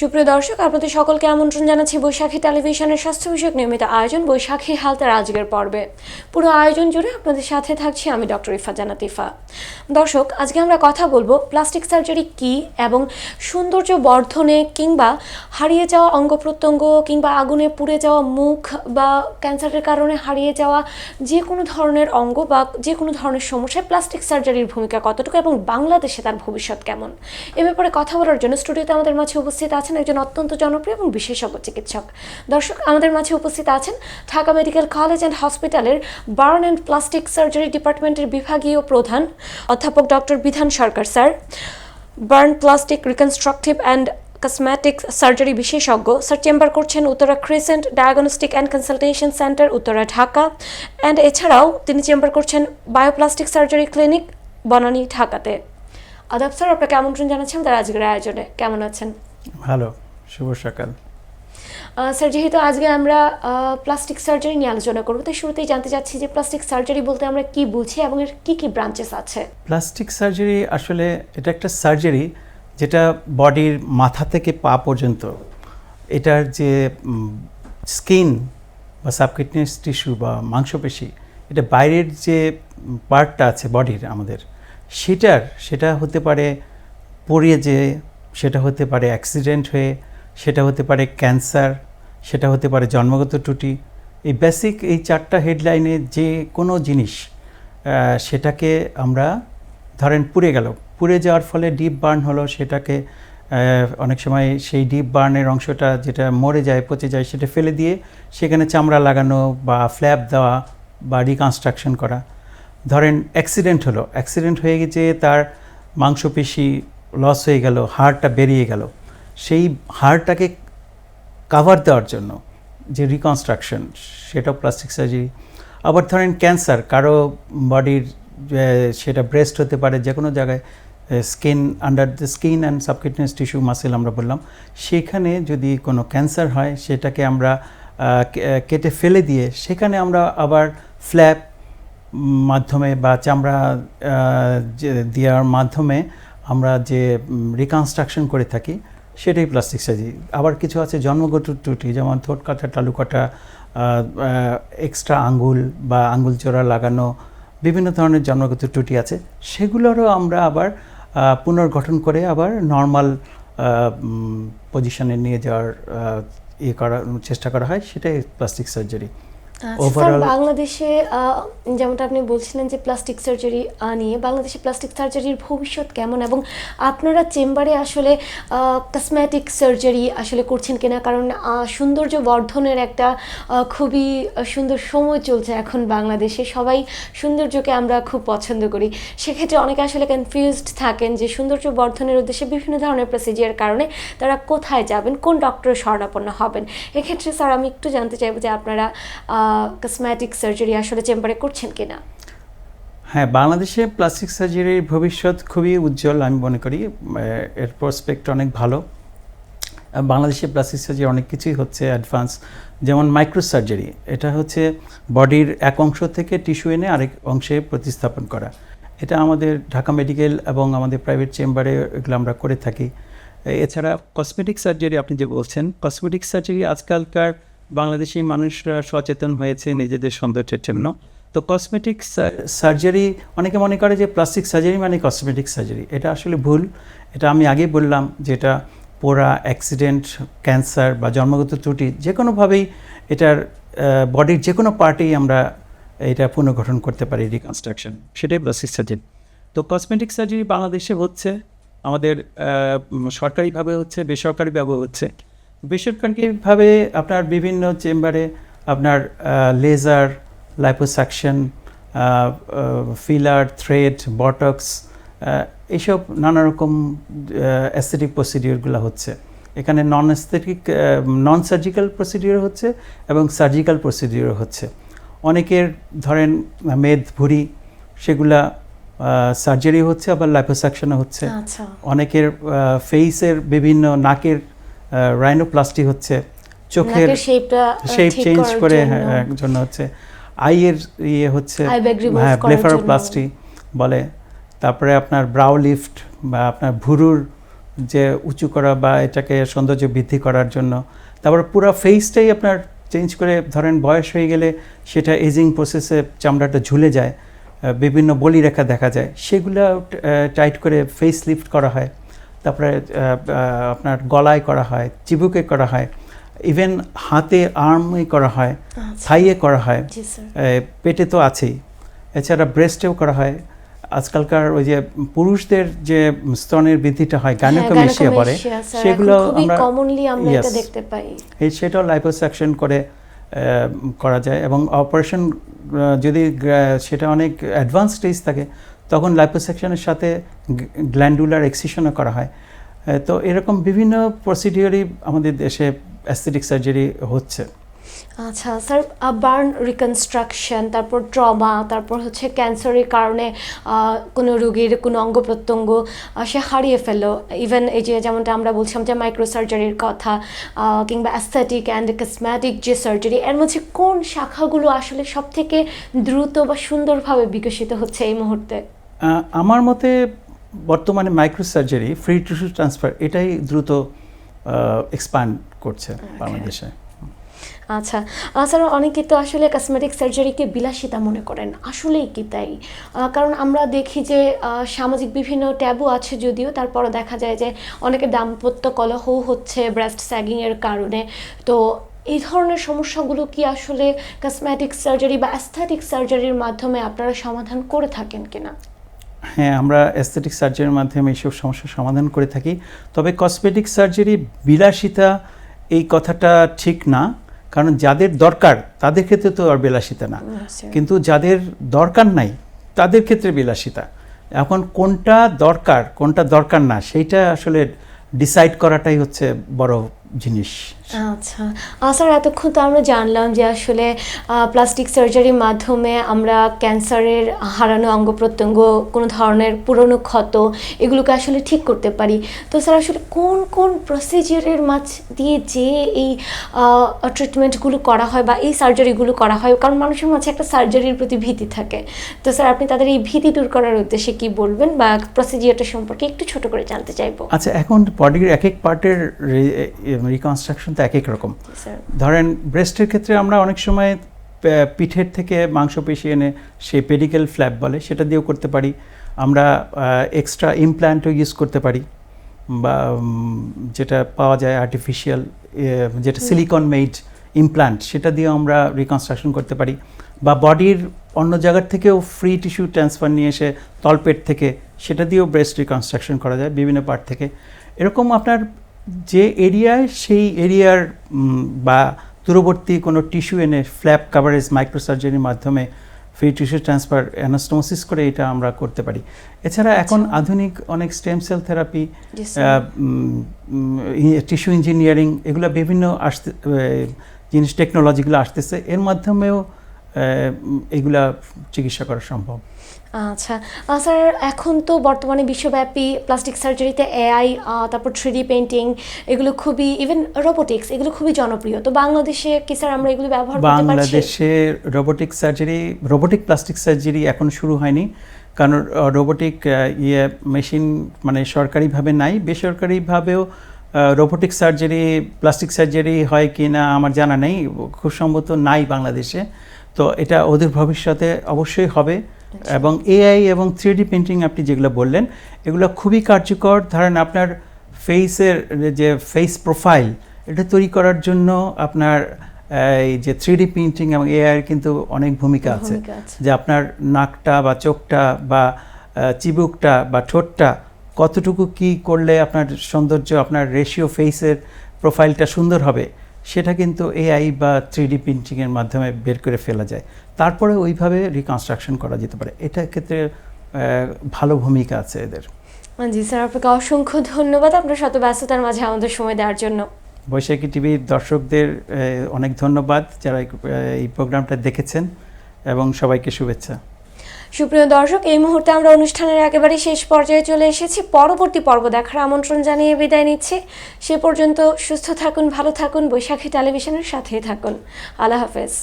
সুপ্রিয় দর্শক, আপনাদের সকলকে আমন্ত্রণ জানাচ্ছি বৈশাখী টেলিভিশনের স্বাস্থ্য বিষয়ক নিয়মিত আয়োজন বৈশাখী হেলথের আজকের পর্বে। পুরো আয়োজন জুড়ে আপনাদের সাথে থাকছি আমি ডক্টর ইফা জান্নাত ইফা। দর্শক, আজকে আমরা কথা বলবো প্লাস্টিক সার্জারি কি এবং সৌন্দর্য বর্ধনে কিংবা হারিয়ে যাওয়া অঙ্গ প্রত্যঙ্গ কিংবা আগুনে পুড়ে যাওয়া মুখ বা ক্যান্সারের কারণে হারিয়ে যাওয়া যে কোনো ধরনের অঙ্গ বা যে কোনো ধরনের সমস্যায় প্লাস্টিক সার্জারির ভূমিকা কতটুকু এবং বাংলাদেশে তার ভবিষ্যৎ কেমন, এ ব্যাপারে কথা বলার জন্য স্টুডিওতে আমাদের মাঝে উপস্থিত আছেন একজন অত্যন্ত জনপ্রিয় এবং বিশেষজ্ঞ চিকিৎসক। দর্শক, আমাদের মাঝে উপস্থিত আছেন ঢাকা মেডিকেল কলেজ অ্যান্ড হসপিটালের বার্ন অ্যান্ড প্লাস্টিক সার্জারি ডিপার্টমেন্টের বিভাগীয় প্রধান অধ্যাপক doctor Bidhan Sarkar sir, burn plastic reconstructive and cosmetic surgery বিশেষজ্ঞ স্যার, চেম্বার করছেন Uttara crescent diagnostic and consultation centre, Uttara, Dhaka. And এছাড়াও তিনি চেম্বার করছেন বায়োপ্লাস্টিক সার্জারি ক্লিনিক, বনানী, ঢাকাতে। আদাব স্যার, আপনাকে আমন্ত্রণ জানাচ্ছি আমাদের আজকের আয়োজনে। কেমন আছেন? ভালো, শুভ সকাল। স্যার, যেহেতু আজকে আমরা প্লাস্টিক সার্জারি নিয়ে আলোচনা করবো, তাই শুরুতেই জানতে চাচ্ছি যে প্লাস্টিক সার্জারি বলতে আমরা কি বুঝি এবং এর কি কি ব্রাঞ্চেস আছে? প্লাস্টিক সার্জারি আসলে এটা একটা সার্জারি যেটা বডির মাথা থেকে পা পর্যন্ত এটার যে স্কিন বা সাবকিউটেনিয়াস টিস্যু বা মাংসপেশি, এটা বাইরের যে পার্টটা আছে বডির আমাদের, সেটা হতে পারে পড়ে যেয়ে, সেটা হতে পারে অ্যাক্সিডেন্ট হয়ে, সেটা হতে পারে ক্যান্সার, সেটা হতে পারে জন্মগত ত্রুটি। এই বেসিক এই চারটা হেডলাইনে যে কোনো জিনিস সেটাকে আমরা ধরেন পুড়ে যাওয়ার ফলে ডিপ বার্ন হলো, সেটাকে অনেক সময় সেই ডিপ বার্নের অংশটা যেটা মরে যায়, পচে যায়, সেটা ফেলে দিয়ে সেখানে চামড়া লাগানো বা ফ্ল্যাপ দেওয়া বা রিকনস্ট্রাকশন করা। ধরেন অ্যাক্সিডেন্ট হয়ে গেছে, তার মাংসপেশি লস হয়ে গেল, হাড়টা বেরিয়ে গেল, সেই হাড়টাকে কাভার দেওয়ার জন্য যে রিকনস্ট্রাকশন, সেটাও প্লাস্টিক সার্জারি। আবার ধরেন ক্যান্সার, কারো বডির সেটা ব্রেস্ট হতে পারে, যে কোনো জায়গায় skin, under the skin and subcutaneous tissue muscle আমরা বললাম, সেখানে যদি কোনো ক্যান্সার হয় সেটাকে আমরা কেটে ফেলে দিয়ে সেখানে আমরা আবার ফ্ল্যাপ মাধ্যমে বা চামড়া দেওয়ার মাধ্যমে আমরা যে রিকনস্ট্রাকশন করে থাকি, সেটাই প্লাস্টিক সার্জারি। আবার কিছু আছে জন্মগত ত্রুটি, যেমন ঠোঁট কাটা, টালু কাটা, এক্সট্রা আঙ্গুল বা আঙ্গুল জোড়া লাগানো, বিভিন্ন ধরনের জন্মগত ত্রুটি আছে, সেগুলোরও আমরা আবার পুনর্গঠন করে আবার নর্মাল পজিশনে নিয়ে যাওয়ার করার চেষ্টা করা হয়, সেটাই প্লাস্টিক সার্জারি। বাংলাদেশে যেমনটা আপনি বলছিলেন যে প্লাস্টিক সার্জারি নিয়ে, বাংলাদেশে প্লাস্টিক সার্জারির ভবিষ্যৎ কেমন এবং আপনারা চেম্বারে আসলে কসমেটিক সার্জারি আসলে করছেন কিনা? কারণ সৌন্দর্য বর্ধনের একটা খুবই সুন্দর সময় চলছে এখন বাংলাদেশে, সবাই সৌন্দর্যকে আমরা খুব পছন্দ করি। সেক্ষেত্রে অনেকে আসলে কনফিউজড থাকেন যে সৌন্দর্য বর্ধনের উদ্দেশ্যে বিভিন্ন ধরনের প্রসিজিয়ার কারণে তারা কোথায় যাবেন, কোন ডক্টরের শরণাপন্ন হবেন। এক্ষেত্রে স্যার, আমি একটু জানতে চাইবো যে আপনারা কসমেটিক সার্জারি আসলে চেম্বারে করছেন কিনা? হ্যাঁ, বাংলাদেশে প্লাস্টিক সার্জারির ভবিষ্যৎ খুবই উজ্জ্বল আমি মনে করি, এর প্রসপেক্ট অনেক ভালো। বাংলাদেশে প্লাস্টিক সার্জারি অনেক কিছুই হচ্ছে অ্যাডভান্স, যেমন মাইক্রো সার্জারি, এটা হচ্ছে বডির এক অংশ থেকে টিস্যু এনে আরেক অংশে প্রতিস্থাপন করা। এটা আমাদের ঢাকা মেডিকেল এবং আমাদের প্রাইভেট চেম্বারে এগুলো আমরা করে থাকি। এছাড়া কসমেটিক সার্জারি আপনি যে বলছেন, কসমেটিক সার্জারি আজকালকার বাংলাদেশি মানুষরা সচেতন হয়েছে নিজেদের সৌন্দর্যের জন্য। তো কসমেটিক সার্জারি, অনেকে মনে করে যে প্লাস্টিক সার্জারি মানে কসমেটিক সার্জারি, এটা আসলে ভুল। এটা আমি আগেই বললাম যে এটা পোড়া, অ্যাক্সিডেন্ট, ক্যান্সার বা জন্মগত ত্রুটি যে কোনোভাবেই এটার বডির যে কোনো পার্টেই আমরা এটা পুনর্গঠন করতে পারি, রিকনস্ট্রাকশন, সেটাই প্লাস্টিক সার্জারি। তো কসমেটিক সার্জারি বাংলাদেশে হচ্ছে, আমাদের সরকারিভাবে হচ্ছে, বেসরকারিভাবে হচ্ছে। বেসরকারিভাবে আপনার বিভিন্ন চেম্বারে আপনার laser, liposuction, filler, thread, botox, এইসব নানা রকম অ্যাস্থেটিক প্রসিডিওরগুলো হচ্ছে। এখানে নন সার্জিক্যাল প্রসিডিওর হচ্ছে এবং সার্জিক্যাল প্রসিডিওর হচ্ছে। অনেকের ধরেন মেদ, ভুঁড়ি, সেগুলা সার্জারি হচ্ছে, আবার লাইপোসাকশনও হচ্ছে। অনেকের ফেসের বিভিন্ন, নাকের রাইনোপ্লাস্টি হচ্ছে, চোখের শেপ চেঞ্জ করে জন্য হচ্ছে, আইয়ের হচ্ছে ব্লেফারোপ্লাস্টি বলে, তারপরে আপনার ব্রাউ লিফট বা আপনার ভুরুর যে উঁচু করা বা এটাকে সৌন্দর্য বৃদ্ধি করার জন্য। তারপর পুরো ফেসটাই আপনার চেঞ্জ করে, ধরেন বয়স হয়ে গেলে সেটা এজিং প্রসেসে চামড়াটা ঝুলে যায়, বিভিন্ন বলিরেখা দেখা যায়, সেগুলো টাইট করে ফেস লিফট করা হয়। তারপরে আপনার গলায় করা হয়, চিবুকে করা হয়, ইভেন হাতে আর্মে করা হয়, থাইয়ে করা হয়, পেটে তো আছেই, এছাড়া ব্রেস্টেও করা হয়। আজকালকার ওই যে পুরুষদের যে স্তনের বৃদ্ধিটা হয় গাইনোকোমেশিয়া বলে, সেগুলো আমরা কমনলি আমরা এটা দেখতে পাই। সেটাও লাইপোসাকশন করে করা যায়। এবং অপারেশন যদি সেটা অনেক অ্যাডভান্স স্টেজ থাকে তখন লাইপোসাকশনের সাথে গ্ল্যান্ডুলার এক্সিশনও করা হয়। তো এরকম বিভিন্ন প্রসিডিওরই আমাদের দেশে অ্যাস্থেটিক সার্জারি হচ্ছে। আচ্ছা স্যার, বার্ন রিকনস্ট্রাকশন, তারপর ট্রমা, তারপর হচ্ছে ক্যান্সারের কারণে কোনো রোগীর কোনো অঙ্গ প্রত্যঙ্গ সে হারিয়ে ফেললো, ইভেন এই যে যেমনটা আমরা বলছিলাম যে মাইক্রো সার্জারির কথা, কিংবা অ্যাস্থেটিক অ্যান্ড কসমেটিক যে সার্জারি, এর মধ্যে কোন শাখাগুলো আসলে সব থেকে দ্রুত বা সুন্দরভাবে বিকশিত হচ্ছে এই মুহূর্তে? আমার মতে বর্তমানে micro surgery, free tissue transfer, এটাই দ্রুত এক্সপ্যান্ড করছে বাংলাদেশে। আচ্ছা স্যার, অনেকে তো আসলে কসমেটিক সার্জারিকে বিলাসিতা মনে করেন, আসলেই কি তাই? কারণ আমরা দেখি যে সামাজিক বিভিন্ন ট্যাবু আছে যদিও, তারপরও দেখা যায় যে অনেকে দাম্পত্য কলহ হচ্ছে ব্রেস্ট স্যাগিংয়ের কারণে। তো এই ধরনের সমস্যাগুলো কি আসলে কসমেটিক সার্জারি বা অ্যাস্থেটিক সার্জারির মাধ্যমে আপনারা সমাধান করে থাকেন কিনা? হ্যাঁ, আমরা অ্যাস্থেটিক সার্জারির মাধ্যমে এইসব সমস্যার সমাধান করে থাকি। তবে কসমেটিক সার্জারি বিলাসিতা এই কথাটা ঠিক না, কারণ যাদের দরকার তাদের ক্ষেত্রে তো আর বিলাসিতা না, কিন্তু যাদের দরকার নাই তাদের ক্ষেত্রে বিলাসিতা। এখন কোনটা দরকার না সেইটা আসলে ডিসাইড করাটাই হচ্ছে বড় জিনিস। আচ্ছা স্যার, এতক্ষণ তো আমরা জানলাম যে আসলে প্লাস্টিক সার্জারির মাধ্যমে আমরা ক্যান্সারের হারানো অঙ্গ প্রত্যঙ্গ, কোনো ধরনের পুরনো ক্ষত, এগুলোকে আসলে ঠিক করতে পারি। তো স্যার আসলে কোন কোন প্রসিজিয়ারের মাঝ দিয়ে যে এই ট্রিটমেন্টগুলো করা হয় বা এই সার্জারিগুলো করা হয়, কারণ মানুষের মাঝে একটা সার্জারির প্রতি ভীতি থাকে। তো স্যার আপনি তাদের এই ভীতি দূর করার উদ্দেশ্যে কি বলবেন বা প্রসিজিয়ারটা সম্পর্কে একটু ছোট করে জানতে চাইবো। আচ্ছা, এখন বডির এক এক পার্টের রিকনস্ট্রাকশন তো এক এক রকম। ধরেন ব্রেস্টের ক্ষেত্রে আমরা অনেক সময় পিঠের থেকে মাংসপেশি এনে সেই পেডিকেল ফ্ল্যাপ বলে সেটা দিয়েও করতে পারি। আমরা এক্সট্রা ইমপ্ল্যান্টও ইউজ করতে পারি, বা যেটা পাওয়া যায় আর্টিফিশিয়াল, যেটা সিলিকন মেড ইমপ্ল্যান্ট, সেটা দিয়েও আমরা রিকনস্ট্রাকশন করতে পারি। বা বডির অন্য জায়গার থেকেও ফ্রি টিস্যু ট্রান্সফার নিয়ে এসে তলপেট থেকে সেটা দিয়েও ব্রেস্ট রিকনস্ট্রাকশন করা যায় বিভিন্ন পার্ট থেকে। এরকম আপনার যে এরিয়ায় সেই এরিয়ার বা দূরবর্তী কোনো টিস্যু এনে ফ্ল্যাপ কাভারেজ মাইক্রো সার্জারির মাধ্যমে ফ্রি টিস্যু ট্রান্সফার অ্যানাস্টোমোসিস করে এটা আমরা করতে পারি। এছাড়া এখন আধুনিক অনেক stem cell therapy, tissue engineering, এগুলো বিভিন্ন জিনিস টেকনোলজিগুলো আসতেছে, এর মাধ্যমেও এগুলা চিকিৎসা করা সম্ভব। আচ্ছা স্যার, এখন তো বর্তমানে বিশ্বব্যাপী প্লাস্টিক সার্জারিতে এআই, তারপর 3D পেইন্টিং, এগুলো খুবই, ইভেন রোবোটিক্স, এগুলো খুবই জনপ্রিয়। তো বাংলাদেশে কি স্যার আমরা এগুলো ব্যবহার করতে পারছি? বাংলাদেশে রোবোটিক প্লাস্টিক সার্জারি এখন শুরু হয়নি, কারণ রোবোটিক মেশিন মানে সরকারিভাবে নাই, বেসরকারিভাবেও রোবোটিক সার্জারি, প্লাস্টিক সার্জারি হয় কি না আমার জানা নেই, খুব সম্ভবত নাই বাংলাদেশে। তো এটা ওদের ভবিষ্যতে অবশ্যই হবে। এবং এআই এবং 3D পেইন্টিং আপনি যেগুলো বললেন, এগুলো খুবই কার্যকর। ধরেন আপনার ফেসের যে ফেস প্রোফাইল, এটা তৈরি করার জন্য আপনার এই যে 3D পেইন্টিং এবং এআইয়ের কিন্তু অনেক ভূমিকা আছে। যে আপনার নাকটা বা চোখটা বা চিবুকটা বা ঠোঁটটা কতটুকু কি করলে আপনার সৌন্দর্য, আপনার রেশিও ফেসের প্রোফাইলটা সুন্দর হবে, সেটা কিন্তু এআই বা 3D প্রিন্টিংয়ের মাধ্যমে বের করে ফেলা যায়। তারপরে ওইভাবে রিকনস্ট্রাকশন করা যেতে পারে। এটার ক্ষেত্রে ভালো ভূমিকা আছে এদের। জি স্যার, আপনাকে অসংখ্য ধন্যবাদ আপনার শত ব্যস্ততার মাঝে আমাদের সময় দেওয়ার জন্য। বৈশাখী টিভির দর্শকদের অনেক ধন্যবাদ যারা এই প্রোগ্রামটা দেখেছেন, এবং সবাইকে শুভেচ্ছা। সুপ্রিয় দর্শক, এই মুহূর্তে আমরা অনুষ্ঠানের একেবারে শেষ পর্যায়ে চলে এসেছি। পরবর্তী পর্ব দেখার আমন্ত্রণ জানিয়ে বিদায় নিচ্ছি। সে পর্যন্ত সুস্থ থাকুন, ভালো থাকুন, বৈশাখী টেলিভিশনের সাথেই থাকুন। আল্লাহ হাফেজ।